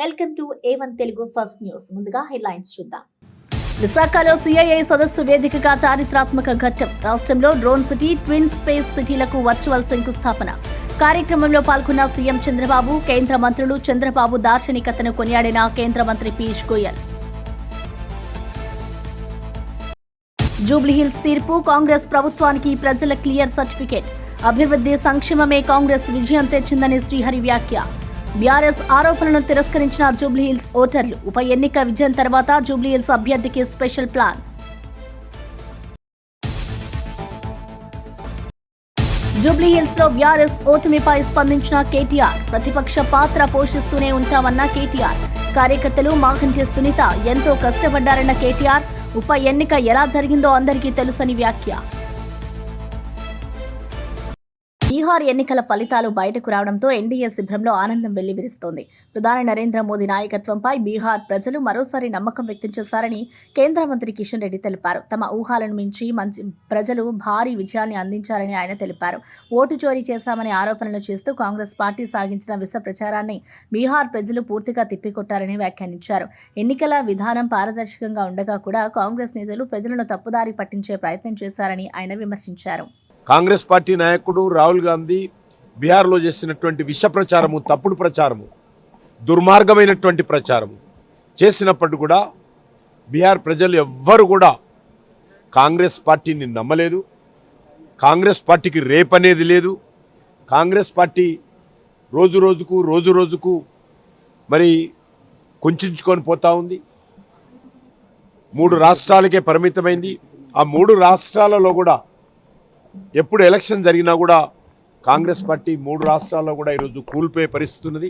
Welcome to A1 Telugu first news. ముందుగా headlines చూద్దాం. విశాఖలో సిఐఐ సదస్సు వేదికగా చారిత్రాత్మక ఘట్టం. రాష్ట్రంలో డ్రోన్ సిటీ, ట్విన్ స్పేస్ సిటీలకు వర్చువల్ శంకుస్థాపన. కార్యక్రమంలో పాల్గొన్న సీఎం చంద్రబాబు, కేంద్ర మంత్రులు. చంద్రబాబు దార్శనికతను కొనియాడిన కేంద్ర మంత్రి పీయూష్ గోయల్. జూబ్లీహిల్స్ తీర్పు, కాంగ్రెస్ ప్రభుత్వానికి ప్రజల క్లియర్ సర్టిఫికేట్. అభివృద్ధి సంక్షేమమే కాంగ్రెస్ విజయం తెచ్చిందని శ్రీహరి వ్యాఖ్య. బీఆర్ఎస్ ఆరోపణలను తిరస్కరించిన జూబ్లీహిల్స్ ఓటర్లు. ఉప ఎన్నిక విజయం తర్వాత జూబ్లీహిల్స్ అభ్యర్థికి స్పెషల్ ప్లాన్. జూబ్లీహిల్స్ లో బీఆర్ఎస్ ఓటమిపై స్పందించిన కేటీఆర్. ప్రతిపక్ష పాత్ర పోషిస్తూనే ఉంటామన్న కేటీఆర్. కార్యకర్తలు మాగంటి సునీత ఎంతో కష్టపడ్డారన్న కేటీఆర్. ఉప ఎన్నిక ఎలా జరిగిందో అందరికీ తెలుసని వ్యాఖ్య. బీహార్ ఎన్నికల ఫలితాలు బయటకు రావడంతో ఎన్డీఏ శిబిరంలో ఆనందం వెల్లివిరుస్తోంది. ప్రధాని నరేంద్ర మోదీ నాయకత్వంపై బీహార్ ప్రజలు మరోసారి నమ్మకం వ్యక్తం చేశారని కేంద్ర మంత్రి కిషన్ రెడ్డి తెలిపారు. తమ ఊహాలను మించి ప్రజలు భారీ విజయాన్ని అందించారని ఆయన తెలిపారు. ఓటు చోరీ చేశామని ఆరోపణలు చేస్తూ కాంగ్రెస్ పార్టీ సాగించిన విష ప్రచారాన్ని బీహార్ ప్రజలు పూర్తిగా తిప్పికొట్టారని వ్యాఖ్యానించారు. ఎన్నికల విధానం పారదర్శకంగా ఉండగా కూడా కాంగ్రెస్ నేతలు ప్రజలను తప్పుదారి పట్టించే ప్రయత్నం చేశారని ఆయన విమర్శించారు. కాంగ్రెస్ పార్టీ నాయకుడు రాహుల్ గాంధీ బీహార్లో చేసినటువంటి విష ప్రచారము, తప్పుడు ప్రచారము, దుర్మార్గమైనటువంటి ప్రచారము చేసినప్పటికీ కూడా బీహార్ ప్రజలు ఎవ్వరు కూడా కాంగ్రెస్ పార్టీని నమ్మలేదు. కాంగ్రెస్ పార్టీకి రేపనేది లేదు. కాంగ్రెస్ పార్టీ రోజు రోజుకు మరి కుంచుకొని పోతా ఉంది. 3 రాష్ట్రాలకే పరిమితమైంది. ఆ 3 రాష్ట్రాలలో కూడా ఎప్పుడు ఎలక్షన్ జరిగినా కూడా కాంగ్రెస్ పార్టీ 3 రాష్ట్రాల్లో కూడా ఈరోజు కూలిపోయే పరిస్థితి ఉన్నది.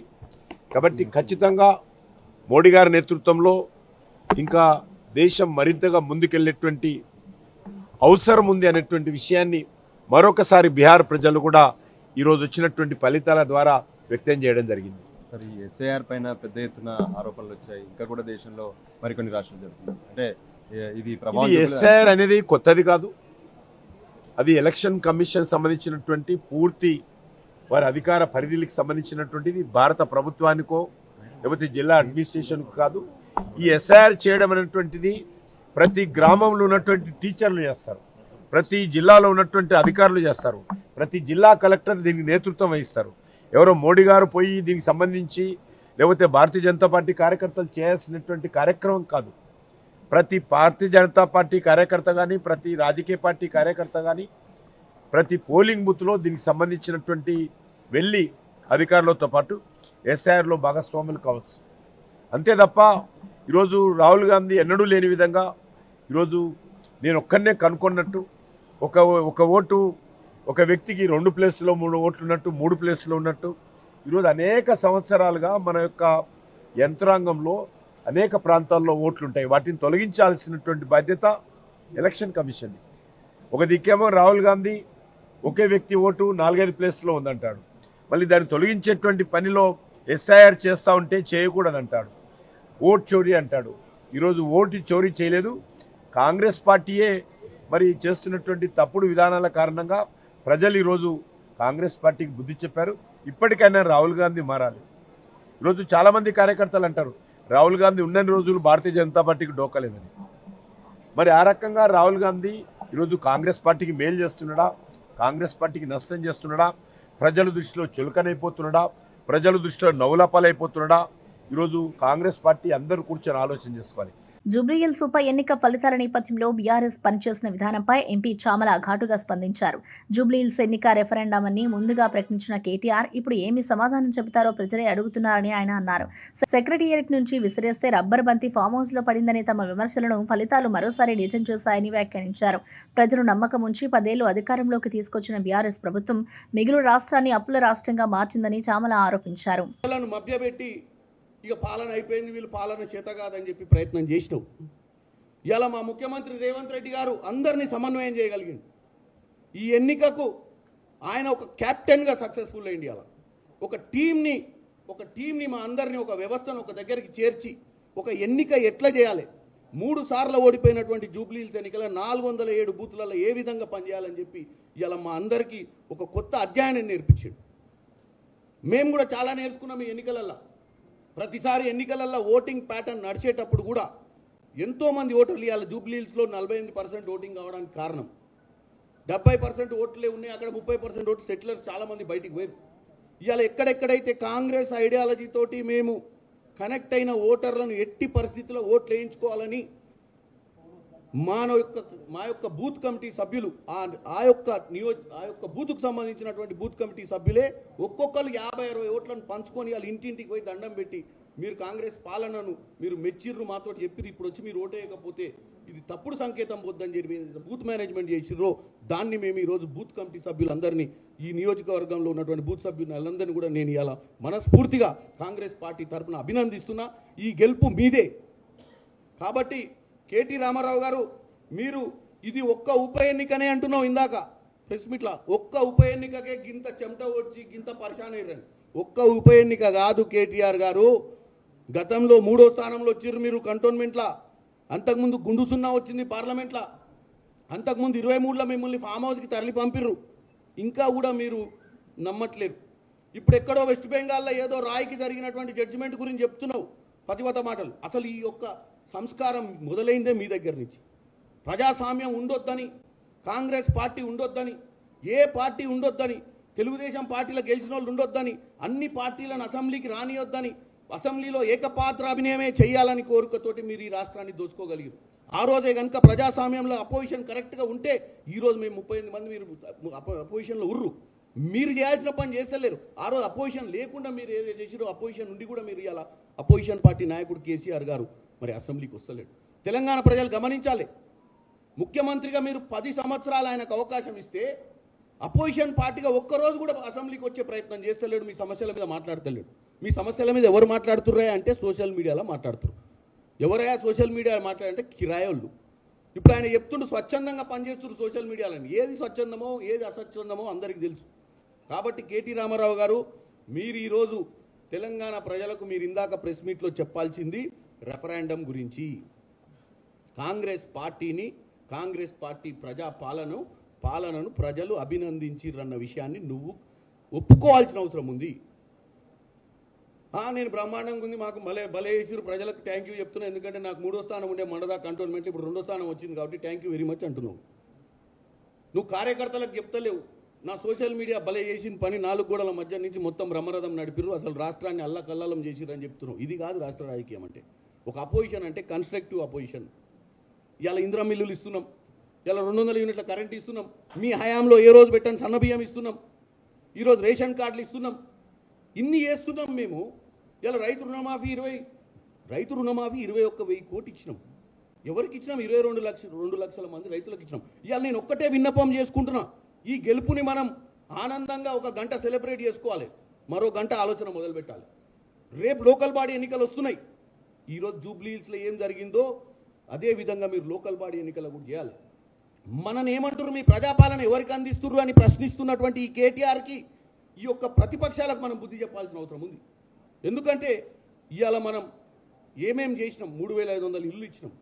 కాబట్టి ఖచ్చితంగా మోడీ గారి నేతృత్వంలో ఇంకా దేశం మరింతగా ముందుకెళ్ళేటువంటి అవసరం ఉంది అనేటువంటి విషయాన్ని మరొకసారి బీహార్ ప్రజలు కూడా ఈరోజు వచ్చినటువంటి ఫలితాల ద్వారా వ్యక్తం చేయడం జరిగింది. మరి ఎస్ఐఆర్ పైన పెద్ద ఎత్తున ఆరోపణలు వచ్చాయి. ఇంకా కూడా దేశంలో మరికొన్ని రాష్ట్రాలు జరుగుతుంది. అంటే ఇది ఎస్ఐఆర్ అనేది కొత్తది కాదు. అది ఎలక్షన్ కమిషన్ సంబంధించినటువంటి పూర్తి వారి అధికార పరిధికి సంబంధించినటువంటిది. భారత ప్రభుత్వానికో లేకపోతే జిల్లా అడ్మినిస్ట్రేషన్కు కాదు. ఈ ఎస్ఐఆర్ చేయడం అనేటువంటిది ప్రతి గ్రామంలో ఉన్నటువంటి టీచర్లు చేస్తారు, ప్రతి జిల్లాలో ఉన్నటువంటి అధికారులు చేస్తారు, ప్రతి జిల్లా కలెక్టర్ దీనికి నేతృత్వం వహిస్తారు. ఎవరో మోడీ గారు పోయి దీనికి సంబంధించి లేకపోతే భారతీయ జనతా పార్టీ కార్యకర్తలు చేయాల్సినటువంటి కార్యక్రమం కాదు. ప్రతి భారతీయ జనతా పార్టీ కార్యకర్త కానీ, ప్రతి రాజకీయ పార్టీ కార్యకర్త కానీ ప్రతి పోలింగ్ బూత్లో దీనికి సంబంధించినటువంటి వెళ్ళి అధికారులతో పాటు ఎస్ఐఆర్లో భాగస్వాములు కావచ్చు. అంతే తప్ప ఈరోజు రాహుల్ గాంధీ ఎన్నడూ లేని విధంగా ఈరోజు నేను ఒక్కనే కనుక్కున్నట్టు ఒక ఓటు ఒక వ్యక్తికి 2 ప్లేస్లో 3 ఓట్లు ఉన్నట్టు, 3 ప్లేస్లో ఉన్నట్టు ఈరోజు అనేక సంవత్సరాలుగా మన యొక్క యంత్రాంగంలో అనేక ప్రాంతాల్లో ఓట్లుంటాయి. వాటిని తొలగించాల్సినటువంటి బాధ్యత ఎలక్షన్ కమిషన్. ఒక దిక్కేమో రాహుల్ గాంధీ ఒకే వ్యక్తి ఓటు 4-5 ప్లేస్లో ఉందంటాడు. మళ్ళీ దాన్ని తొలగించేటువంటి పనిలో ఎస్ఐఆర్ చేస్తూ ఉంటే చేయకూడదంటాడు. ఓటు చోరీ అంటాడు. ఈరోజు ఓటు చోరీ చేయలేదు, కాంగ్రెస్ పార్టీయే మరి చేస్తున్నటువంటి తప్పుడు విధానాల కారణంగా ప్రజలు ఈరోజు కాంగ్రెస్ పార్టీకి బుద్ధి చెప్పారు. ఇప్పటికైనా రాహుల్ గాంధీ మారాలి. ఈరోజు చాలామంది కార్యకర్తలు అంటారు రాహుల్ గాంధీ ఉన్నన్ని రోజులు భారతీయ జనతా పార్టీకి డోకలేదని. మరి ఆ రకంగా రాహుల్ గాంధీ ఈరోజు కాంగ్రెస్ పార్టీకి మేలు చేస్తున్నాడా, కాంగ్రెస్ పార్టీకి నష్టం చేస్తున్నాడా, ప్రజల దృష్టిలో చులకనైపోతున్నాడా, ప్రజల దృష్టిలో నవ్వులపాలైపోతున్నాడా? ఈరోజు కాంగ్రెస్ పార్టీ అందరూ కూర్చొని ఆలోచన చేసుకోవాలి. జూబ్లీహిల్స్ ఉప ఎన్నిక ఫలితాల నేపథ్యంలో బీఆర్ఎస్ పనిచేసిన విధానంపై ఎంపీ చామల ఘాటుగా స్పందించారు. జూబ్లీహిల్స్ ఎన్నిక రెఫరెండం అని ముందుగా ప్రకటించిన కేటీఆర్ ఇప్పుడు ఏమి సమాధానం చెబుతారో ప్రజలే అడుగుతున్నారని ఆయన అన్నారు. సెక్రటేరియట్ నుంచి విసిరేస్తే రబ్బర్ బంతి ఫామ్ హౌస్ లో పడిందని తమ విమర్శలను ఫలితాలు మరోసారి నిజం చేశాయని వ్యాఖ్యానించారు. ప్రజలు నమ్మకం ఉంచి 10 ఏళ్లు అధికారంలోకి తీసుకొచ్చిన బీఆర్ఎస్ ప్రభుత్వం మిగులు రాష్ట్రాన్ని అప్పుల రాష్ట్రంగా మార్చిందని చామల ఆరోపించారు. ఇక పాలన అయిపోయింది, వీళ్ళు పాలన చేత కాదని చెప్పి ప్రయత్నం చేసినావు. ఇలా మా ముఖ్యమంత్రి రేవంత్ రెడ్డి గారు అందరినీ సమన్వయం చేయగలిగింది. ఈ ఎన్నికకు ఆయన ఒక క్యాప్టెన్గా సక్సెస్ఫుల్ అయింది. అలా ఒక టీంని మా అందరినీ ఒక వ్యవస్థను ఒక దగ్గరికి చేర్చి ఒక ఎన్నిక ఎట్లా చేయాలి, 3 సార్లు ఓడిపోయినటువంటి జూబ్లీహిల్స్ ఎన్నికల 407 బూత్లలో ఏ విధంగా పనిచేయాలని చెప్పి ఇలా మా అందరికీ ఒక కొత్త అధ్యాయాన్ని నేర్పించాడు. మేము కూడా చాలా నేర్చుకున్నాం ఈ ఎన్నికలలో. ప్రతిసారి ఎన్నికలలో ఓటింగ్ ప్యాటర్న్ నడిచేటప్పుడు కూడా ఎంతోమంది ఓటర్లు ఇవాళ జూబ్లీహిల్స్లో 48% ఓటింగ్ కావడానికి కారణం 70% ఓట్లే ఉన్నాయి, అక్కడ 30% ఓట్లు సెటిలర్స్ చాలామంది బయటికి పోయారు. ఇవాళ ఎక్కడెక్కడైతే కాంగ్రెస్ ఐడియాలజీ తోటి మేము కనెక్ట్ అయిన ఓటర్లను ఎట్టి పరిస్థితుల్లో ఓట్లు వేయించుకోవాలని మా యొక్క బూత్ కమిటీ సభ్యులు ఆ యొక్క బూత్కు సంబంధించినటువంటి బూత్ కమిటీ సభ్యులే ఒక్కొక్కరు 50-60 ఓట్లను పంచుకొని వాళ్ళు ఇంటింటికి పోయి దండం పెట్టి మీరు కాంగ్రెస్ పాలనను మీరు మెచ్చిర్రు మాతో చెప్పి ఇప్పుడు వచ్చి మీరు ఓటేయకపోతే ఇది తప్పుడు సంకేతం పోద్దని చెప్పి బూత్ మేనేజ్మెంట్ చేసిర్రో దాన్ని మేము ఈరోజు బూత్ కమిటీ సభ్యులందరినీ ఈ నియోజకవర్గంలో ఉన్నటువంటి బూత్ సభ్యులందరినీ కూడా నేను ఇలా మనస్ఫూర్తిగా కాంగ్రెస్ పార్టీ తరఫున అభినందిస్తున్నా. ఈ గెలుపు మీదే. కాబట్టి కేటీ రామారావు గారు మీరు ఇది ఒక్క ఉప ఎన్నికనే అంటున్నావు ఇందాక ప్రెస్ మీట్లా, ఒక్క ఉప ఎన్నికకే గింత చెమట వచ్చి గింత పరిశాన్ అయ్యారని. ఒక్క ఉప ఎన్నిక కాదు కేటీఆర్ గారు, గతంలో 3వ స్థానంలో వచ్చిర్రు మీరు కంటోన్మెంట్లా, అంతకుముందు గుండు సున్నా వచ్చింది పార్లమెంట్లా, అంతకుముందు 23లో మిమ్మల్ని ఫామ్ హౌస్కి తరలి పంపిర్రు, ఇంకా కూడా మీరు నమ్మట్లేరు. ఇప్పుడు ఎక్కడో వెస్ట్ బెంగాల్లో ఏదో రాయికి జరిగినటువంటి జడ్జిమెంట్ గురించి చెప్తున్నావు పతివత మాటలు. అసలు ఈ యొక్క సంస్కారం మొదలైందే మీ దగ్గర నుంచి. ప్రజాస్వామ్యం ఉండొద్దని, కాంగ్రెస్ పార్టీ ఉండొద్దని, ఏ పార్టీ ఉండొద్దని, తెలుగుదేశం పార్టీలో గెలిచిన వాళ్ళు ఉండొద్దని, అన్ని పార్టీలను అసెంబ్లీకి రానియొద్దని, అసెంబ్లీలో ఏకపాత్రాభినయమే చేయాలని కోరికతోటి మీరు ఈ రాష్ట్రాన్ని దోచుకోగలిగారు. ఆ రోజే కనుక ప్రజాస్వామ్యంలో అపోజిషన్ కరెక్ట్గా ఉంటే ఈరోజు మేము 38 మంది మీరు అపోజిషన్లో ఉర్రు. మీరు చేయాల్సిన పని చేస్తలేరు. ఆ రోజు అపోజిషన్ లేకుండా మీరు ఏదో చేసిరో అపోజిషన్ నుండి కూడా మీరు ఇలా అపోజిషన్ పార్టీ నాయకుడు కేసీఆర్ గారు మరి అసెంబ్లీకి వస్తలేడు. తెలంగాణ ప్రజలు గమనించాలి. ముఖ్యమంత్రిగా మీరు 10 సంవత్సరాలు ఆయనకు అవకాశం ఇస్తే అపోజిషన్ పార్టీగా ఒక్కరోజు కూడా అసెంబ్లీకి వచ్చే ప్రయత్నం చేస్తలేడు. మీ సమస్యల మీద మాట్లాడతలేడు. మీ సమస్యల మీద ఎవరు మాట్లాడుతుర్రా అంటే సోషల్ మీడియాలో మాట్లాడుతున్నారు. ఎవరైనా సోషల్ మీడియాలో మాట్లాడంటే కిరాయోళ్ళు. ఇప్పుడు ఆయన చెప్తుండు స్వచ్ఛందంగా పనిచేస్తున్నారు సోషల్ మీడియాలని. ఏది స్వచ్ఛందమో ఏది అస్వచ్ఛందమో అందరికీ తెలుసు. కాబట్టి కేటీ రామారావు గారు మీరు ఈరోజు తెలంగాణ ప్రజలకు మీరు ఇందాక ప్రెస్ మీట్లో చెప్పాల్సింది రెఫరెండం గురించి. కాంగ్రెస్ పార్టీ ప్రజా పాలనను ప్రజలు అభినందించిరన్న విషయాన్ని నువ్వు ఒప్పుకోవాల్సిన అవసరం ఉంది. నేను బ్రహ్మాండంగా ఉంది, మాకు భలే వేసిరు, ప్రజలకు థ్యాంక్ యూ చెప్తున్నా, ఎందుకంటే నాకు 3వ స్థానం ఉండే మండదా కంటోన్మెంట్ ఇప్పుడు 2వ స్థానం వచ్చింది కాబట్టి థ్యాంక్ యూ వెరీ మచ్ అంటున్నావు. నువ్వు కార్యకర్తలకు చెప్తలేవు. నా సోషల్ మీడియా భలే చేసిన పని 4 గోడల మధ్య నుంచి మొత్తం బ్రహ్మరథం నడిపిరు, అసలు రాష్ట్రాన్ని అల్లకల్లాలం చేసిరని చెప్తున్నావు. ఇది కాదు రాష్ట్ర రాజకీయం అంటే. ఒక అపోజిషన్ అంటే కన్స్ట్రక్టివ్ అపోజిషన్. ఇలా ఇందిరా మిల్లులు ఇస్తున్నాం, ఇలా 200 యూనిట్ల కరెంట్ ఇస్తున్నాం, మీ హయాంలో ఏ రోజు పెట్టని సన్నబియ్యం ఇస్తున్నాం, ఈరోజు రేషన్ కార్డులు ఇస్తున్నాం, ఇన్ని చేస్తున్నాం మేము. ఇలా రైతు రుణమాఫీ 21,000 కోట్లు ఇచ్చినాం. ఎవరికి ఇచ్చినాం? 2 లక్షల మంది రైతులకు ఇచ్చినాం. ఇవాళ నేను ఒక్కటే విన్నపం చేసుకుంటున్నా, ఈ గెలుపుని మనం ఆనందంగా 1 గంట సెలబ్రేట్ చేసుకోవాలి, మరో గంట ఆలోచన మొదలు పెట్టాలి. రేపు లోకల్ బాడీ ఎన్నికలు వస్తున్నాయి. ఈరోజు జూబ్లీహిల్స్లో ఏం జరిగిందో అదే విధంగా మీరు లోకల్ బాడీ ఎన్నికలు కూడా చేయాలి. మనని ఏమంటారు, మీ ప్రజాపాలన ఎవరికి అందిస్తున్నారు అని ప్రశ్నిస్తున్నటువంటి ఈ కేటీఆర్కి ఈ యొక్క ప్రతిపక్షాలకు మనం బుద్ధి చెప్పాల్సిన అవసరం ఉంది. ఎందుకంటే ఇవాళ మనం ఏమేం చేసినాం, 3,500 ఇల్లు ఇచ్చినాం,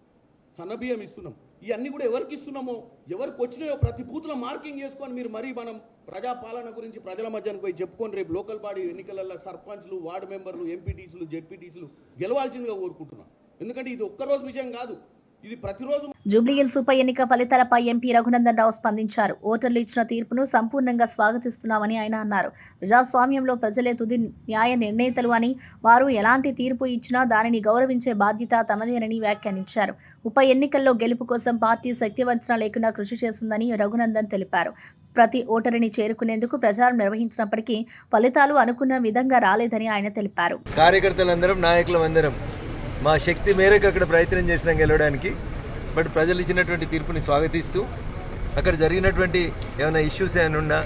సన్నబియ్యం ఇస్తున్నాం, ఇవన్నీ కూడా ఎవరికి ఇస్తున్నామో, ఎవరికి వచ్చినాయో ప్రతి బూత్లో మార్కింగ్ చేసుకొని మీరు మరీ మనం ప్రజాపాలన గురించి ప్రజల మధ్యన పోయి చెప్పుకొని రేపు లోకల్ బాడీ ఎన్నికలలో సర్పంచ్లు, వార్డు మెంబర్లు, ఎంపీటీసీలు, జెడ్పీటీసీలు గెలవాల్సిందిగా కోరుకుంటున్నాం. ఎందుకంటే ఇది ఒక్కరోజు విజయం కాదు, ఇది ప్రతిరోజు. జూబ్లీహిల్స్ ఉప ఎన్నిక ఫలితాలపై ఎంపీ రఘునందన్ రావు స్పందించారు. ఓటర్లు ఇచ్చిన తీర్పును సంపూర్ణంగా స్వాగతిస్తున్నామని ఆయన అన్నారు. ప్రజాస్వామ్యంలో ప్రజలే తుది న్యాయ నిర్ణేతలు అని, వారు ఎలాంటి తీర్పు ఇచ్చినా దానిని గౌరవించే బాధ్యత తమదేనని వ్యాఖ్యానించారు. ఉప ఎన్నికల్లో గెలుపు కోసం పార్టీ శక్తివంచన లేకుండా కృషి చేస్తుందని రఘునందన్ తెలిపారు. ప్రతి ఓటరిని చేరుకునేందుకు ప్రచారం నిర్వహించినప్పటికీ ఫలితాలు అనుకున్న విధంగా రాలేదని ఆయన తెలిపారు. కార్యకర్తలందరం, నాయకులందరం మా శక్తి మేరకు అక్కడ ప్రయత్నం చేసినాం గెలవడానికి. బట్ ప్రజలు ఇచ్చినటువంటి తీర్పుని స్వాగతిస్తూ అక్కడ జరిగినటువంటి ఏమైనా ఇష్యూస్ ఏమైనా ఉన్నా,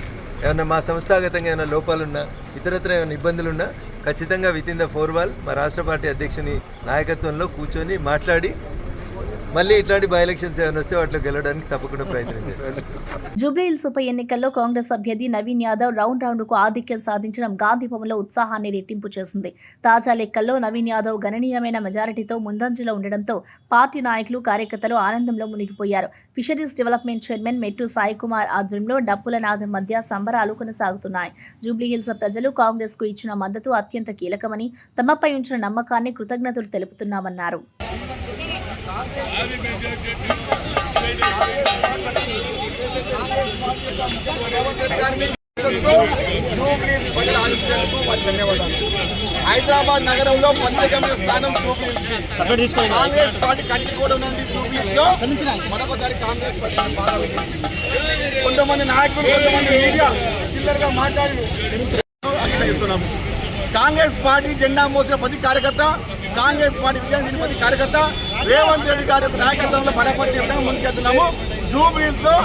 ఏమైనా మా సంస్థాగతంగా ఏమైనా లోపాలున్నా, ఇతరత్ర ఏమైనా ఇబ్బందులున్నా ఖచ్చితంగా విత్ ఇన్ ద 4 వాల్ మా రాష్ట్ర పార్టీ అధ్యక్షుని నాయకత్వంలో కూర్చొని మాట్లాడి మళ్ళీ ఇట్లాంటి బై ఎలక్షన్స్ ఏమైనా వస్తే వాటిలో గెలవడానికి తప్పకుండా ప్రయత్నం చేస్తాను. జూబ్లీహిల్స్ ఉప ఎన్నికల్లో కాంగ్రెస్ అభ్యర్థి నవీన్ యాదవ్ రౌండ్కు ఆధిక్యం సాధించడం గాంధీ భవన్లో ఉత్సాహాన్ని రెట్టింపు చేసింది. తాజా లెక్కల్లో నవీన్ యాదవ్ గణనీయమైన మెజారిటీతో ముందంజలో ఉండడంతో పార్టీ నాయకులు కార్యకర్తలు ఆనందంలో మునిగిపోయారు. ఫిషరీస్ డెవలప్మెంట్ చైర్మన్ మెట్టు సాయికుమార్ ఆధ్వర్యంలో డప్పుల నాదం మధ్య సంబరాలు కొనసాగుతున్నాయి. జూబ్లీహిల్స్ ప్రజలు కాంగ్రెస్ కు ఇచ్చిన మద్దతు అత్యంత కీలకమని, తమపై ఉంచిన నమ్మకాన్ని కృతజ్ఞతలు తెలుపుతున్నామన్నారు. హైదరాబాద్ నగరంలో ప్రత్యేకమైన స్థానం జూబ్లీహిల్స్. కాంగ్రెస్ పార్టీ కంచికోట నుండి జూబ్లీహిల్స్ లో మరొకసారి కాంగ్రెస్ పార్టీ బాగా కొంతమంది నాయకులు, కొంతమంది మీడియా చిల్లరగా మాట్లాడి అభినందిస్తున్నాము. కాంగ్రెస్ పార్టీ జెండా మోసిన ప్రతి కార్యకర్త, కాంగ్రెస్ పార్టీ విజయం ప్రతి కార్యకర్త రేవంత్ రెడ్డి గారి నాయకత్వంలో బలపరిచే విధంగా ముందుకెళ్తున్నాము. జూబ్లీహిల్స్ లో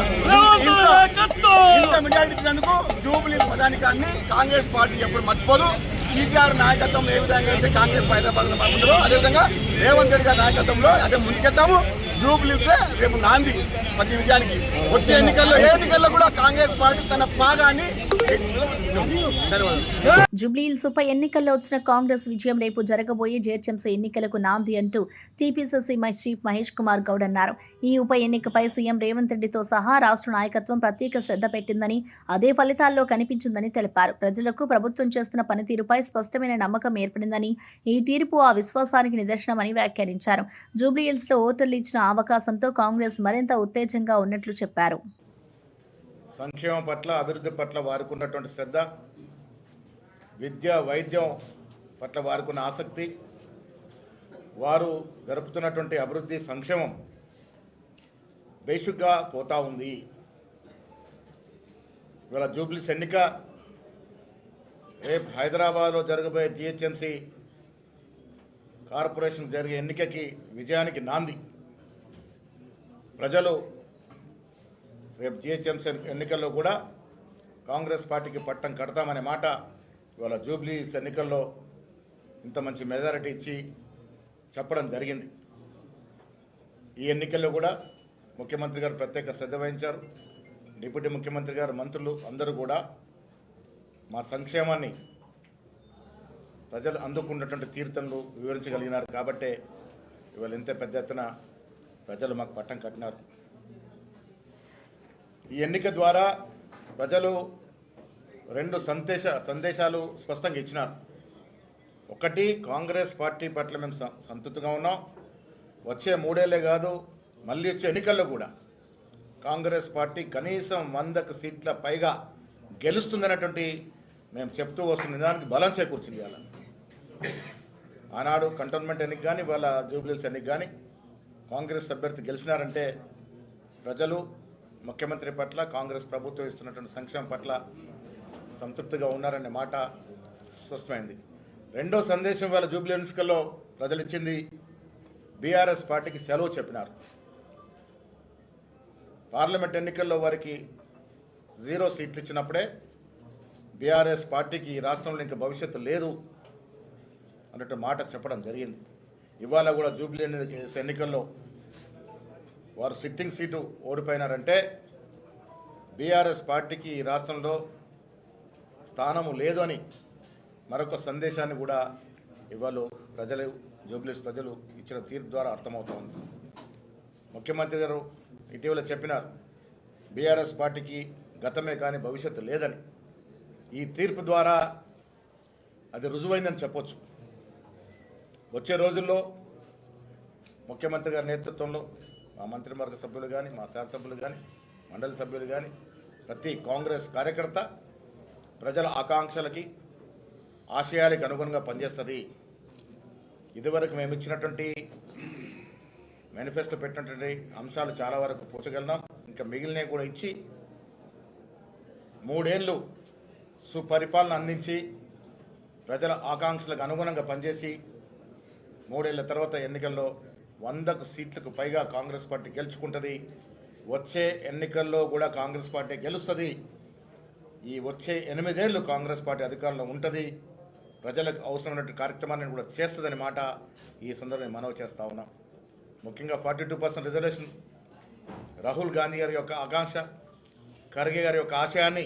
ఇంత మెజారిటీ ఇచ్చినందుకు జూబ్లీహిల్స్ ప్రధానికాన్ని కాంగ్రెస్ పార్టీ ఎప్పుడు మర్చిపోదు. కేసీఆర్ నాయకత్వంలో ఏ విధంగా అయితే కాంగ్రెస్ హైదరాబాద్ లో బాగుంటుందో అదేవిధంగా రేవంత్ రెడ్డి గారి నాయకత్వంలో అదే ముందుకెళ్తాము. జూబ్లీహిల్సే రేపు నాంది ప్రతి విజయానికి. వచ్చే ఎన్నికల్లో ఏ ఎన్నికల్లో కూడా కాంగ్రెస్ పార్టీ తన భాగాన్ని. జూబ్లీహిల్స్ ఉప ఎన్నికల్లో వచ్చిన కాంగ్రెస్ విజయం రేపు జరగబోయే జీహెచ్ఎంసీ ఎన్నికలకు నాంది అంటూ టీపీసీసీ చీఫ్ మహేష్ కుమార్ గౌడ్ అన్నారు. ఈ ఉప ఎన్నికపై సీఎం రేవంత్ రెడ్డితో సహా రాష్ట్ర నాయకత్వం ప్రత్యేక శ్రద్ధ పెట్టిందని, అదే ఫలితాల్లో కనిపించిందని తెలిపారు. ప్రజలకు ప్రభుత్వం చేస్తున్న పనితీరుపై స్పష్టమైన నమ్మకం ఏర్పడిందని, ఈ తీర్పు ఆ విశ్వాసానికి నిదర్శనమని వ్యాఖ్యానించారు. జూబ్లీహిల్స్ లో ఓటర్లు ఇచ్చిన అవకాశంతో కాంగ్రెస్ మరింత ఉత్తేజంగా ఉన్నట్లు చెప్పారు. సంక్షేమం పట్ల, అభివృద్ధి పట్ల వారికి ఉన్నటువంటి శ్రద్ధ, విద్య వైద్యం పట్ల వారికి ఉన్న ఆసక్తి, వారు జరుపుతున్నటువంటి అభివృద్ధి సంక్షేమం బేసిక్గా పోతా ఉంది. ఇవాళ జూబ్లీహిల్స్ ఎన్నిక రేపు హైదరాబాద్లో జరగబోయే జీహెచ్ఎంసీ కార్పొరేషన్ జరిగే ఎన్నికకి విజయానికి నాంది. ప్రజలు రేపు జీహెచ్ఎంసీ ఎన్నికల్లో కూడా కాంగ్రెస్ పార్టీకి పట్టం కడతామనే మాట ఇవాళ జూబ్లీహిల్స్ ఎన్నికల్లో ఇంత మంచి మెజారిటీ ఇచ్చి చెప్పడం జరిగింది. ఈ ఎన్నికల్లో కూడా ముఖ్యమంత్రి గారు ప్రత్యేక శ్రద్ధ వహించారు. డిప్యూటీ ముఖ్యమంత్రి గారు, మంత్రులు అందరూ కూడా మా సంక్షేమాన్ని ప్రజలు అందుకున్నటువంటి తీర్థంలో వివరించగలిగినారు. కాబట్టే ఇవాళ ఇంత పెద్ద ఎత్తున ప్రజలు మాకు పట్టం కట్టినారు. ఈ ఎన్నిక ద్వారా ప్రజలు రెండు సందేశాలు స్పష్టంగా ఇచ్చినారు. ఒకటి, కాంగ్రెస్ పార్టీ పట్ల మేము సంతృప్తిగా ఉన్నాం. వచ్చే 3 ఏళ్లే కాదు, మళ్ళీ వచ్చే ఎన్నికల్లో కూడా కాంగ్రెస్ పార్టీ కనీసం 100 సీట్ల పైగా గెలుస్తుందన్నటువంటి మేము చెప్తూ వస్తున్న దానికి బలం చేకూర్చింది. ఇవాళ ఆనాడు కంటోన్మెంట్ ఎన్నిక కానీ ఇవాళ జూబ్లీహిల్స్ ఎన్నిక కానీ కాంగ్రెస్ అభ్యర్థి గెలిచినారంటే ప్రజలు ముఖ్యమంత్రి పట్ల, కాంగ్రెస్ ప్రభుత్వం ఇస్తున్నటువంటి సంక్షేమం పట్ల సంతృప్తిగా ఉన్నారనే మాట స్పష్టమైంది. రెండో సందేశం ఇవాళ జూబ్లీహిల్స్ ఎన్నికల్లో ప్రజలు ఇచ్చింది, బీఆర్ఎస్ పార్టీకి సెలవు చెప్పినారు. పార్లమెంట్ ఎన్నికల్లో వారికి 0 సీట్లు ఇచ్చినప్పుడే బీఆర్ఎస్ పార్టీకి ఈ రాష్ట్రంలో ఇంకా భవిష్యత్తు లేదు అన్నట్టు మాట చెప్పడం జరిగింది. ఇవాళ కూడా జూబ్లీహిల్స్ ఎన్నికల్లో వారు సిట్టింగ్ సీటు ఓడిపోయినారంటే బీఆర్ఎస్ పార్టీకి ఈ రాష్ట్రంలో స్థానము లేదు అని మరొక సందేశాన్ని కూడా ఇవాళ ప్రజలు, జూబ్లీహిల్స్ ప్రజలు ఇచ్చిన తీర్పు ద్వారా అర్థమవుతా ఉంది. ముఖ్యమంత్రి గారు ఇటీవల చెప్పినారు, బీఆర్ఎస్ పార్టీకి గతమే కానీ భవిష్యత్తు లేదని. ఈ తీర్పు ద్వారా అది రుజువైందని చెప్పొచ్చు. వచ్చే రోజుల్లో ముఖ్యమంత్రి గారి నేతృత్వంలో మా మంత్రివర్గ సభ్యులు కానీ, మా శాసనసభ్యులు కానీ, మండలి సభ్యులు కానీ, ప్రతి కాంగ్రెస్ కార్యకర్త ప్రజల ఆకాంక్షలకి, ఆశయాలకు అనుగుణంగా పనిచేస్తుంది. ఇదివరకు మేము ఇచ్చినటువంటి మేనిఫెస్టో పెట్టినటువంటి అంశాలు చాలా వరకు పూర్చగలిగినాం. ఇంకా మిగిలినవి కూడా ఇచ్చి 3 ఏళ్ళు సుపరిపాలన అందించి ప్రజల ఆకాంక్షలకు అనుగుణంగా పనిచేసి 3 ఏళ్ల తర్వాత ఎన్నికల్లో 100 సీట్లకు పైగా కాంగ్రెస్ పార్టీ గెలుచుకుంటుంది. వచ్చే ఎన్నికల్లో కూడా కాంగ్రెస్ పార్టీ గెలుస్తుంది. ఈ వచ్చే 8 ఏళ్ళు కాంగ్రెస్ పార్టీ అధికారంలో ఉంటుంది. ప్రజలకు అవసరమైనటువంటి కార్యక్రమాన్ని కూడా చేస్తుందని మాట ఈ సందర్భంగా మనవి చేస్తా ఉన్నాం. ముఖ్యంగా 42% రిజర్వేషన్ రాహుల్ గాంధీ గారి యొక్క ఆకాంక్ష, ఖర్గే గారి యొక్క ఆశయాన్ని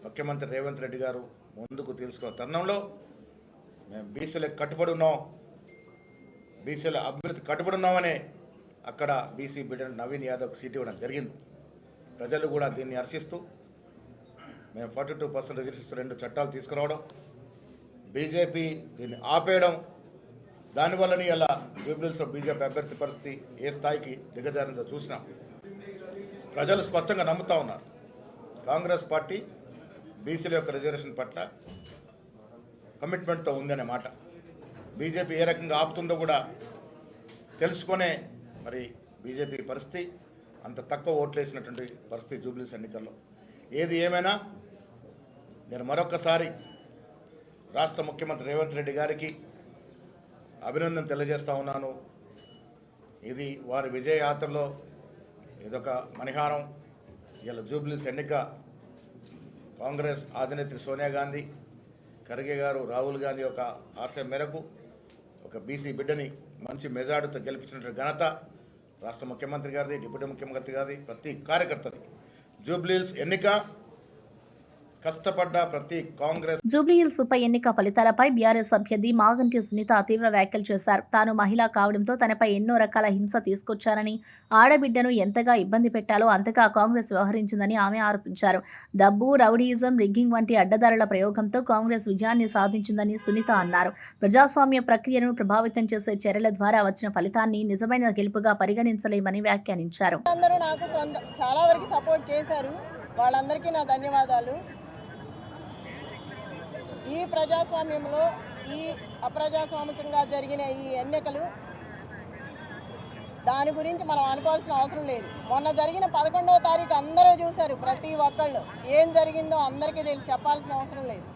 ముఖ్యమంత్రి రేవంత్ రెడ్డి గారు ముందుకు తీసుకున్న తరుణంలో మేము బీసీలకు కట్టుబడి ఉన్నాం, బీసీల అభివృద్ధి కట్టుబడి ఉన్నామనే అక్కడ బీసీ బిడ్డ నవీన్ యాదవ్కి సీట్ ఇవ్వడం జరిగింది. ప్రజలు కూడా దీన్ని హర్షిస్తూ మేము 42% రిజర్వేషన్ 2 చట్టాలు తీసుకురావడం, బీజేపీ దీన్ని ఆపేయడం, దానివల్లనే ఇలా జూబ్లీహిల్స్లో బీజేపీ అభ్యర్థి పరిస్థితి ఏ స్థాయికి దిగజారిందో చూసినాం. ప్రజలు స్పష్టంగా నమ్ముతా ఉన్నారు కాంగ్రెస్ పార్టీ బీసీల యొక్క రిజర్వేషన్ పట్ల కమిట్మెంట్తో ఉందనే మాట. బీజేపీ ఏ రకంగా ఆపుతుందో కూడా తెలుసుకునే మరి బీజేపీ పరిస్థితి అంత తక్కువ ఓట్లేసినటువంటి పరిస్థితి జూబ్లీహిల్స్ ఎన్నికల్లో. ఏది ఏమైనా నేను మరొకసారి రాష్ట్ర ముఖ్యమంత్రి రేవంత్ రెడ్డి గారికి అభినందన తెలియజేస్తా ఉన్నాను. ఇది వారి విజయయాత్రలో ఇదొక మణిహారం. ఇలా జూబ్లీహిల్స్ ఎన్నిక కాంగ్రెస్ అధినేత్రి సోనియా గాంధీ, ఖర్గే గారు, రాహుల్ గాంధీ యొక్క ఆశయం మేరకు ఒక బీసీ బిడ్డని మంచి మెజార్టీతో గెలిపించిన ఘనత రాష్ట్ర ముఖ్యమంత్రి గారిది, డిప్యూటీ ముఖ్యమంత్రి గారిది, ప్రతి కార్యకర్తది. జూబ్లీహిల్స్ ఎన్నిక కష్టపడ్డ ప్రతి కాంగ్రెస్. జూబ్లీహిల్స్ ఉప ఎన్నిక ఫలితాలపై బీఆర్ఎస్ అభ్యర్థి మాగంటి సునీత తీవ్ర వ్యాఖ్యలు చేశారు. తాను మహిళ కావడంతో తనపై ఎన్నో రకాల హింస తీసుకొచ్చారని, ఆడబిడ్డను ఎంతగా ఇబ్బంది పెట్టాలో అంతగా కాంగ్రెస్ వ్యవహరించిందని ఆమె ఆరోపించారు. డబ్బు, రౌడీయిజం, రిగ్గింగ్ వంటి అడ్డదారుల ప్రయోగంతో కాంగ్రెస్ విజయాన్ని సాధించిందని సునీత అన్నారు. ప్రజాస్వామ్య ప్రక్రియను ప్రభావితం చేసే చర్యల ద్వారా వచ్చిన ఫలితాన్ని నిజమైన గెలుపుగా పరిగణించలేమని వ్యాఖ్యానించారు. అందరూ నాకు చాలా వరకు సపోర్ట్ చేశారు, వాళ్ళందరికీ నా ధన్యవాదాలు. ఈ ప్రజాస్వామ్యంలో ఈ అప్రజాస్వామికంగా జరిగిన ఈ ఎన్నికలు దాని గురించి మనం అనుకోవాల్సిన అవసరం లేదు. మొన్న జరిగిన 11వ తారీఖు అందరూ చూశారు, ప్రతి ఒక్కళ్ళు ఏం జరిగిందో అందరికీ తెలిసి చెప్పాల్సిన అవసరం లేదు.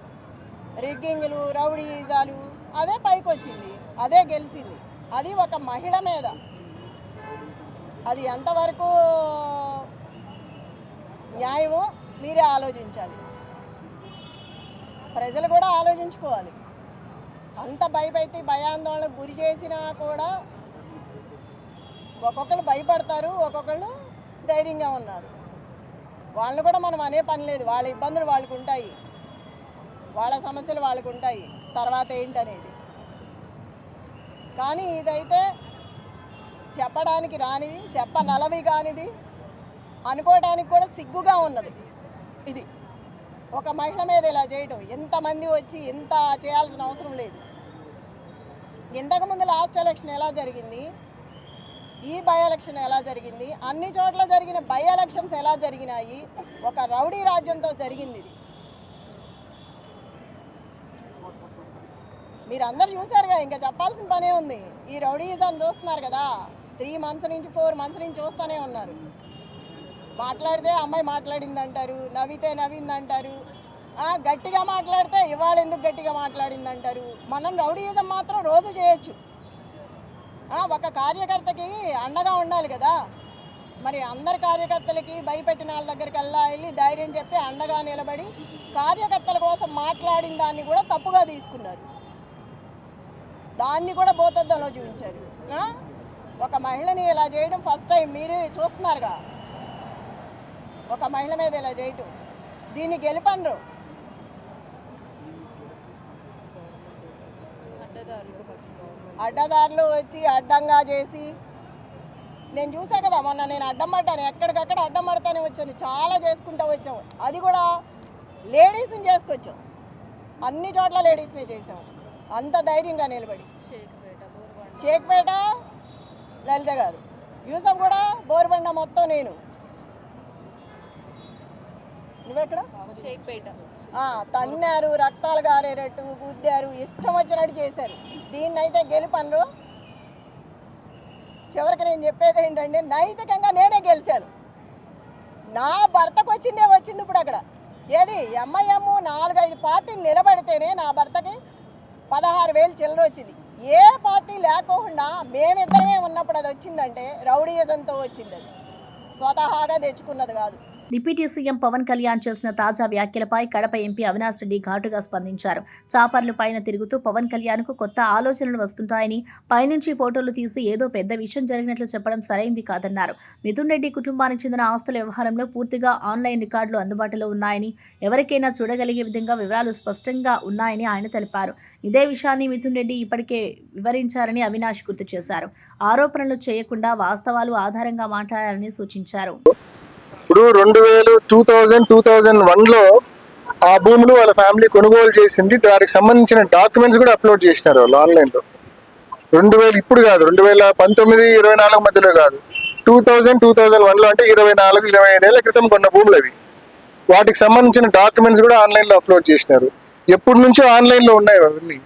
రిగ్గింగ్లు, రౌడీజాలు అదే పైకి వచ్చింది, అదే గెలిచింది. అది ఒక మహిళ మీద. అది ఎంతవరకు న్యాయమో మీరే ఆలోచించాలి, ప్రజలు కూడా ఆలోచించుకోవాలి. అంత భయపెట్టి భయాందోళనకు గురి చేసినా కూడా ఒక్కొక్కరు భయపడతారు, ఒక్కొక్కళ్ళు ధైర్యంగా ఉన్నారు. వాళ్ళని కూడా మనం అనే పని లేదు, వాళ్ళ ఇబ్బందులు వాళ్ళకు ఉంటాయి, వాళ్ళ సమస్యలు వాళ్ళకు ఉంటాయి, తర్వాత ఏంటనేది. కానీ ఇదైతే చెప్పడానికి రానిది, చెప్పనలవి కానిది, అనుకోవడానికి కూడా సిగ్గుగా ఉన్నది. ఇది ఒక మహిళ మీద ఇలా చేయటం, ఎంతమంది వచ్చి ఎంత చేయాల్సిన అవసరం లేదు. ఇంతకుముందు లాస్ట్ ఎలక్షన్ ఎలా జరిగింది, ఈ బై ఎలక్షన్ ఎలా జరిగింది, అన్ని చోట్ల జరిగిన బై ఎలక్షన్స్ ఎలా జరిగినాయి, ఒక రౌడీ రాజ్యంతో జరిగింది. ఇది మీరందరూ చూసారుగా, ఇంకా చెప్పాల్సిన పనే ఉంది. ఈ రౌడీయిజం చూస్తున్నారు కదా, 3 months నుంచి 4 months నుంచి చూస్తూనే ఉన్నారు. మాట్లాడితే అమ్మాయి మాట్లాడింది అంటారు, నవ్వితే నవ్వింది అంటారు, గట్టిగా మాట్లాడితే ఇవాళ ఎందుకు గట్టిగా మాట్లాడింది అంటారు. మనం రౌడీయిజం మాత్రం రోజు చేయొచ్చు. ఒక కార్యకర్తకి అండగా ఉండాలి కదా. మరి అందరి కార్యకర్తలకి భయపెట్టిన వాళ్ళ దగ్గరికి వెళ్ళి ధైర్యం చెప్పి అండగా నిలబడి కార్యకర్తల కోసం మాట్లాడిన దాన్ని కూడా తప్పుగా తీసుకున్నారు, దాన్ని కూడా భూతద్దంలో చూపించారు. ఒక మహిళని ఇలా చేయడం ఫస్ట్ టైం మీరు చూస్తున్నారుగా, ఒక మహిళ మీద ఇలా చేయటం. దీన్ని గెలుపండ్రు, అడ్డదారులు వచ్చి అడ్డంగా చేసి. నేను చూసా కదా మొన్న, నేను అడ్డం పడ్డాను, ఎక్కడికక్కడ అడ్డం పడతానే వచ్చాను, చాలా చేసుకుంటూ వచ్చాము. అది కూడా లేడీస్ని చేసుకొచ్చాం, అన్ని చోట్ల లేడీస్నే చేసాం, అంత ధైర్యంగా నిలబడి. షేక్పేట లలిత గారు, యూసఫ్ కూడా బోర్బండ మొత్తం నేను. నువ్వెక్కడ? షేక్పేట. తన్నారు, రక్తాలు గారేటట్టు గుద్దారు, ఇష్టం వచ్చినట్టు చేశారు. దీన్నైతే గెలుపన్రు. చివరికి నేను చెప్పేది ఏంటంటే, నైతికంగా నేనే గెలిచాను. నా భర్తకు వచ్చిందే వచ్చింది. ఇప్పుడు అక్కడ ఏది ఎంఐఎం 4-5 పార్టీలు నిలబడితేనే నా భర్తకి 16,000 చిల్లర వచ్చింది. ఏ పార్టీ లేకుండా మేమిద్దరమే ఉన్నప్పుడు అది వచ్చిందంటే రౌడీయిజంతో వచ్చింది. అది స్వతహాగా తెచ్చుకున్నది కాదు. డిప్యూటీ సీఎం పవన్ కళ్యాణ్ చేసిన తాజా వ్యాఖ్యలపై కడప ఎంపీ అవినాష్ రెడ్డి ఘాటుగా స్పందించారు. చాపర్లు పైన తిరుగుతూ పవన్ కళ్యాణ్కు కొత్త ఆలోచనలు వస్తుంటాయని, పైనుంచి ఫోటోలు తీసి ఏదో పెద్ద విషయం జరిగినట్లు చెప్పడం సరైంది కాదన్నారు. మిథున్ రెడ్డి కుటుంబానికి చెందిన ఆస్తుల వ్యవహారంలో పూర్తిగా ఆన్లైన్ రికార్డులు అందుబాటులో ఉన్నాయని, ఎవరికైనా చూడగలిగే విధంగా వివరాలు స్పష్టంగా ఉన్నాయని ఆయన తెలిపారు. ఇదే విషయాన్ని మిథున్ రెడ్డి ఇప్పటికే వివరించారని అవినాష్ గుర్తు చేశారు. ఆరోపణలు చేయకుండా వాస్తవాలు ఆధారంగా మాట్లాడాలని సూచించారు. ఇప్పుడు 2001లో ఆ భూములు వాళ్ళ ఫ్యామిలీ కొనుగోలు చేసింది. దానికి సంబంధించిన డాక్యుమెంట్స్ కూడా అప్లోడ్ చేసినారు వాళ్ళు ఆన్లైన్లో. 2000 ఇప్పుడు కాదు, 2019-24 మధ్యలో కాదు, 2001లో అంటే 24-25 ఏళ్ల క్రితం కొన్న భూములు అవి. వాటికి సంబంధించిన డాక్యుమెంట్స్ కూడా ఆన్లైన్లో అప్లోడ్ చేసినారు. ఎప్పటి నుంచో ఆన్లైన్లో ఉన్నాయి అవన్నీ.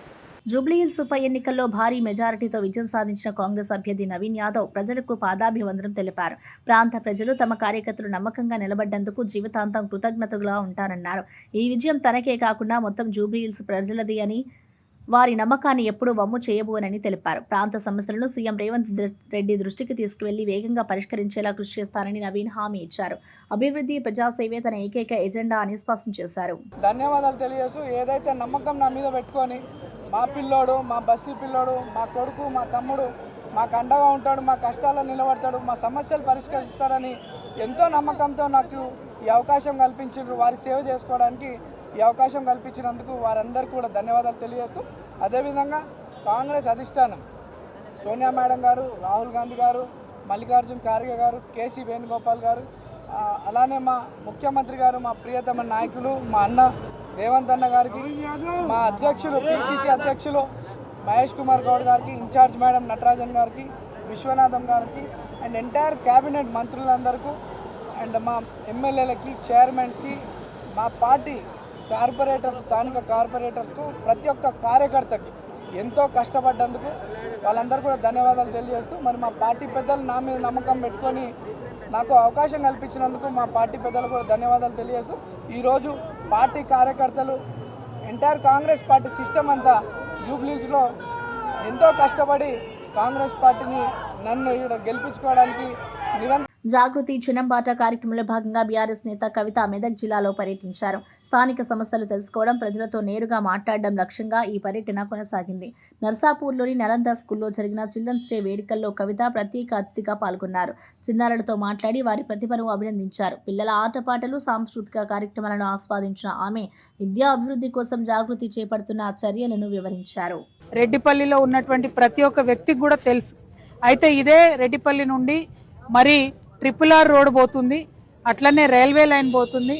జూబ్లీహిల్స్ ఉప ఎన్నికల్లో భారీ మెజారిటీతో విజయం సాధించిన కాంగ్రెస్ అభ్యర్థి నవీన్ యాదవ్ ప్రజలకు పాదాభివందనం తెలిపారు. ప్రాంత ప్రజలు తమ కార్యకర్తలు నమ్మకంగా నిలబడ్డందుకు జీవితాంతం కృతజ్ఞతగా ఉంటారన్నారు. ఈ విజయం తనకే కాకుండా మొత్తం జూబ్లీహిల్స్ ప్రజలది అని, వారి నమ్మకాన్ని ఎప్పుడూ వమ్ము చేయబోనని తెలిపారు. ప్రాంత సమస్యలను సీఎం రేవంత్ రెడ్డి దృష్టికి తీసుకువెళ్లి వేగంగా పరిష్కరించేలా కృషి చేస్తారని నవీన్ హామీ ఇచ్చారు. అభివృద్ధి, ప్రజాసేవే తన ఏకైక ఎజెండా అని స్పష్టం చేశారు. ధన్యవాదాలు తెలియజేస్తూ, ఏదైతే నమ్మకం నా మీద పెట్టుకొని మా పిల్లోడు, మా బస్తీ పిల్లోడు, మా కొడుకు, మా తమ్ముడు మాకు అండగా ఉంటాడు, మా కష్టాల్లో నిలబడతాడు, మా సమస్యలు పరిష్కరిస్తాడని ఎంతో నమ్మకంతో నాకు ఈ అవకాశం కల్పించారు. వారి సేవ చేసుకోవడానికి ఈ అవకాశం కల్పించినందుకు వారందరికీ కూడా ధన్యవాదాలు తెలియజేస్తూ, అదేవిధంగా కాంగ్రెస్ అధిష్టానం సోనియా మేడం గారు, రాహుల్ గాంధీ గారు, మల్లికార్జున్ ఖార్గే గారు, కేసీ వేణుగోపాల్ గారు, అలానే మా ముఖ్యమంత్రి గారు, మా ప్రియతమ నాయకులు మా అన్న రేవంత్ అన్న గారికి, మా అధ్యక్షులు పిసిసి అధ్యక్షులు మహేష్ కుమార్ గౌడ్ గారికి, ఇన్ఛార్జ్ మేడం నటరాజన్ గారికి, విశ్వనాథం గారికి అండ్ ఎంటైర్ క్యాబినెట్ మంత్రులందరికీ అండ్ మా ఎమ్మెల్యేలకి, చైర్మన్స్కి, మా పార్టీ కార్పొరేటర్స్, స్థానిక కార్పొరేటర్స్కు, ప్రతి ఒక్క కార్యకర్తకి ఎంతో కష్టపడ్డందుకు వాళ్ళందరూ కూడా ధన్యవాదాలు తెలియజేస్తూ, మరి మా పార్టీ పెద్దలు నా మీద నమ్మకం పెట్టుకొని నాకు అవకాశం కల్పించినందుకు మా పార్టీ పెద్దలు కూడా ధన్యవాదాలు తెలియజేస్తూ, ఈరోజు పార్టీ కార్యకర్తలు ఎంటైర్ కాంగ్రెస్ పార్టీ సిస్టమ్ అంతా జూబ్లీస్లో ఎంతో కష్టపడి కాంగ్రెస్ పార్టీని నన్ను ఇక్కడ గెలిపించుకోవడానికి నిరంతరం జాగృతి చిన్నంబాట కార్యక్రమంలో భాగంగా బీఆర్ఎస్ నేత కవిత మెదక్ జిల్లాలో పర్యటించారు. స్థానిక సమస్యలు తెలుసుకోవడం, ప్రజలతో నేరుగా మాట్లాడడం లక్ష్యంగా ఈ పర్యటన కొనసాగింది. నర్సాపూర్లోని నలంద స్కూల్లో జరిగిన చిల్డ్రన్స్ డే వేడుకల్లో కవిత ప్రత్యేక అతిథిగా పాల్గొన్నారు. చిన్నారులతో మాట్లాడి వారి ప్రతిభను అభినందించారు. పిల్లల ఆటపాటలు, సాంస్కృతిక కార్యక్రమాలను ఆస్వాదించిన ఆమె విద్యా అభివృద్ధి కోసం జాగృతి చేపడుతున్న చర్యలను వివరించారు. రెడ్డిపల్లిలో ఉన్నటువంటి ప్రతి ఒక్క వ్యక్తికి కూడా తెలుసు. అయితే ఇదే రెడ్డిపల్లి నుండి మరి RRR రోడ్ పోతుంది, అట్లనే రైల్వే లైన్ పోతుంది,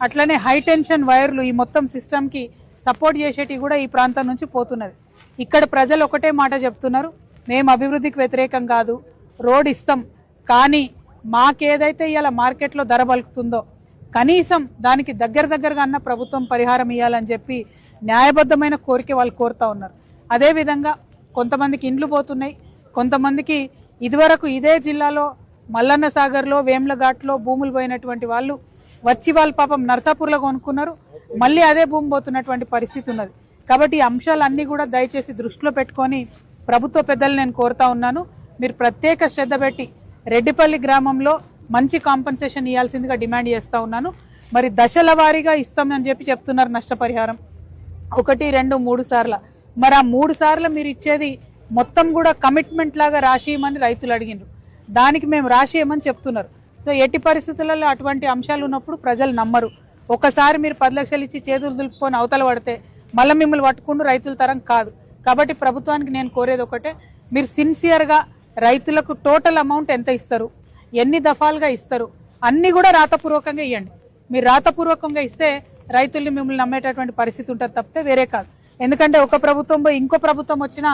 అట్లనే హై టెన్షన్ వైర్లు ఈ మొత్తం సిస్టమ్కి సపోర్ట్ చేసేటివి కూడా ఈ ప్రాంతం నుంచి పోతున్నది. ఇక్కడ ప్రజలు ఒకటే మాట చెప్తున్నారు, మేము అభివృద్ధికి వ్యతిరేకం కాదు, రోడ్ ఇస్తాం, కానీ మాకేదైతే ఇవాళ మార్కెట్లో ధర పలుకుతుందో కనీసం దానికి దగ్గరగా అన్న ప్రభుత్వం పరిహారం ఇవ్వాలని చెప్పి న్యాయబద్ధమైన కోరిక వాళ్ళు కోరుతా ఉన్నారు. అదేవిధంగా కొంతమందికి ఇండ్లు పోతున్నాయి, కొంతమందికి ఇదివరకు ఇదే జిల్లాలో మల్లన్న సాగర్లో, వేమ్లఘాట్లో భూములు పోయినటువంటి వాళ్ళు వచ్చి వాళ్ళు పాపం నర్సాపూర్లో కొనుక్కున్నారు, మళ్ళీ అదే భూమి పోతున్నటువంటి పరిస్థితి ఉన్నది. కాబట్టి ఈ అంశాలన్నీ కూడా దయచేసి దృష్టిలో పెట్టుకొని ప్రభుత్వ పెద్దలు నేను కోరుతా ఉన్నాను, మీరు ప్రత్యేక శ్రద్ధ పెట్టి రెడ్డిపల్లి గ్రామంలో మంచి కాంపెన్సేషన్ ఇవ్వాల్సిందిగా డిమాండ్ చేస్తా ఉన్నాను. మరి దశల వారీగా ఇస్తామని చెప్పి చెప్తున్నారు నష్టపరిహారం, 1, 2, 3 సార్లు. మరి ఆ 3 సార్లు మీరు ఇచ్చేది మొత్తం కూడా కమిట్మెంట్ లాగా రాసియమని రైతులు అడిగినారు, దానికి మేము రాసియమని చెప్తున్నారు. సో ఎట్టి పరిస్థితులలో అటువంటి అంశాలు ఉన్నప్పుడు ప్రజలు నమ్మరు. ఒకసారి మీరు 10 లక్షలు ఇచ్చి చేతులు దులుపుకొని అవతల పడితే మళ్ళీ మిమ్మల్ని పట్టుకుంటూ రైతుల తరం కాదు. కాబట్టి ప్రభుత్వానికి నేను కోరేది ఒకటే, మీరు సిన్సియర్గా రైతులకు టోటల్ అమౌంట్ ఎంత ఇస్తారు, ఎన్ని దఫాలుగా ఇస్తారు, అన్ని కూడా రాతపూర్వకంగా ఇవ్వండి. మీరు రాతపూర్వకంగా ఇస్తే రైతుల్ని మిమ్మల్ని నమ్మేటటువంటి పరిస్థితి ఉంటుంది తప్పితే వేరే కాదు. ఎందుకంటే ఒక ప్రభుత్వం పోయి ఇంకో ప్రభుత్వం వచ్చినా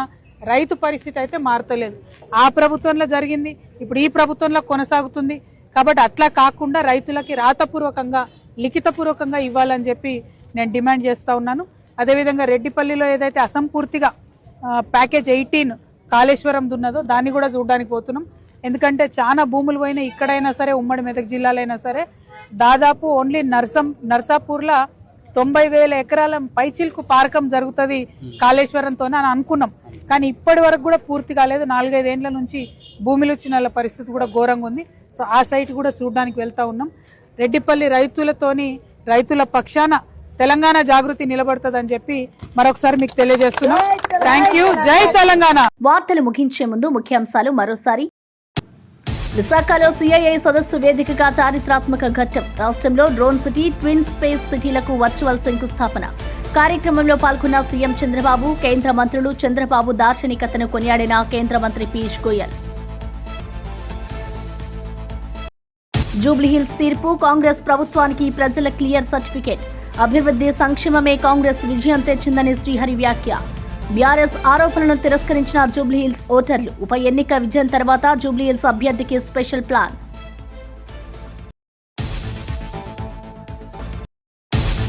రైతు పరిస్థితి అయితే మారతలేదు. ఆ ప్రభుత్వంలో జరిగింది, ఇప్పుడు ఈ ప్రభుత్వంలో కొనసాగుతుంది. కాబట్టి అట్లా కాకుండా రైతులకి రాతపూర్వకంగా, లిఖితపూర్వకంగా ఇవ్వాలని చెప్పి నేను డిమాండ్ చేస్తా ఉన్నాను. అదేవిధంగా రెడ్డిపల్లిలో ఏదైతే అసంపూర్తిగా ప్యాకేజ్ 18 కాళేశ్వరం దున్నదో దాన్ని కూడా చూడడానికి పోతున్నాం. ఎందుకంటే చాలా భూములు పోయినా ఇక్కడైనా సరే, ఉమ్మడి మెదక్ జిల్లాలైనా సరే, దాదాపు ఓన్లీ నర్సాపూర్లో 90,000 ఎకరాల పైచిల్కు పారకం జరుగుతుంది కాళేశ్వరంతోనే అని అనుకున్నాం. కానీ ఇప్పటి వరకు కూడా పూర్తి కాలేదు. 4-5 ఏళ్ల నుంచి భూమిలు ఇచ్చిన పరిస్థితి కూడా ఘోరంగా ఉంది. సో ఆ సైట్ కూడా చూడడానికి వెళ్తా ఉన్నాం. రెడ్డిపల్లి రైతులతోని రైతుల పక్షాన తెలంగాణ జాగృతి నిలబడుతుందని చెప్పి మరొకసారి మీకు తెలియజేస్తున్నాం. Thank you. జై తెలంగాణ. వార్తలు ముగించే ముందు ముఖ్యాంశాలు మరోసారి. విశాఖలో సిఐఐ సదస్సు వేదికగా చారిత్రాత్మక ఘట్టం. రాష్ట్రంలో డ్రోన్ సిటీ, ట్విన్ స్పేస్ సిటీలకు వర్చువల్ శంకుస్థాపన. కార్యక్రమంలో పాల్గొన్న సీఎం చంద్రబాబు, కేంద్ర మంత్రులు. చంద్రబాబు దార్శనికతను కొనియాడిన కేంద్ర మంత్రి పీయూష్ గోయల్. జూబ్లీహిల్స్ తీర్పు, కాంగ్రెస్ ప్రభుత్వానికి ప్రజల క్లియర్ సర్టిఫికేట్. అభివృద్ధి సంక్షేమమే కాంగ్రెస్ విజయం తెచ్చిందని శ్రీహరి వ్యాఖ్య. బీఆర్ఎస్ ఆరోపణలను తిరస్కరించిన జూబ్లీహిల్స్ ఓటర్లు. ఉప ఎన్నిక విజయం తర్వాత జూబ్లీహిల్స్ అభ్యర్థికి స్పెషల్ ప్లాన్.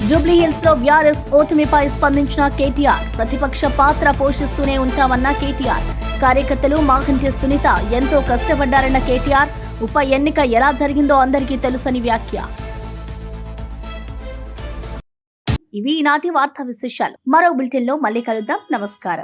జూబ్లీహిల్స్ లో బీఆర్ఎస్ ఓటమిపై స్పందించిన కేటీఆర్. ప్రతిపక్ష పాత్ర పోషిస్తూనే ఉంటామన్న కేటీఆర్. కార్యకర్తలు మాగంటి సునీత ఎంతో కష్టపడ్డారన్న కేటీఆర్. ఉప ఎన్నిక ఎలా జరిగిందో అందరికీ తెలుసని వ్యాఖ్య. ఇవి ఈనాటి వార్తా విశేషాలు. మరో బులెటిన్లో మళ్ళీ కలుద్దాం. నమస్కారం.